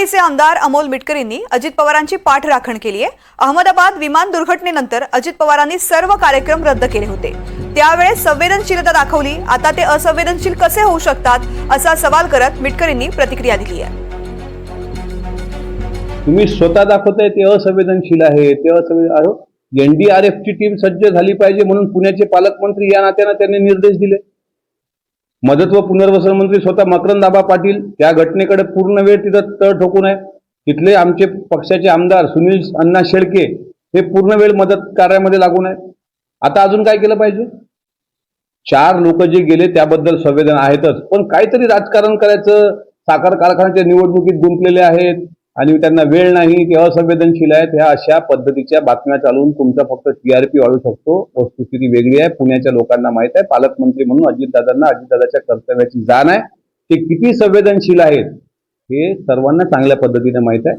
चे आमदार अमोल मिटकरींनी अजित पवारांची पाठराखण केली आहे। अहमदाबाद विमान दुर्घटनेनंतर अजित पवारांनी सर्व कार्यक्रम रद्द केले होते। त्यावेळेस संवेदनशीलता दाखवली, आता ते असंवेदनशील कसे होऊ शकतात असा सवाल करत मिटकरींनी प्रतिक्रिया दिली आहे। तुम्ही स्वतः दाखवताय ते असंवेदनशील आहे, ते असंवेदनशील। NDRF ची टीम सज्ज झाली पाहिजे म्हणून पुण्याचे पालकमंत्री या नात्याने त्यांनी निर्देश दिले। मदत व पुनर्वसन मंत्री स्वतः मकरंद पाटील त्या घटनेकडे पूर्ण वेळ तिथं तळ ठोकून आहे। तिथले आमचे पक्षाचे आमदार सुनील अण्णा शेळके हे पूर्ण वेळ मदत कार्यामध्ये लागून आहे। आता अजून काय केलं पाहिजे? 4 लोक जे गेले त्याबद्दल संवेदना आहेतच, पण काहीतरी राजकारण करायचं। साखर कारखान्याच्या निवडणुकीत गुंतलेले आहेत आणि त्यांना वेळ नाही, ते असंवेदनशील आहेत। ह्या अशा पद्धतीच्या बातम्या चालवून तुमचा फक्त TRP वाढू शकतो। वस्तुस्थिती वेगळी आहे, पुण्याच्या लोकांना माहित आहे। पालकमंत्री म्हणून अजितदादांना अजितदादाच्या कर्तव्याची जाण आहे, ते किती संवेदनशील आहेत हे सर्वांना चांगल्या पद्धतीने माहित आहे।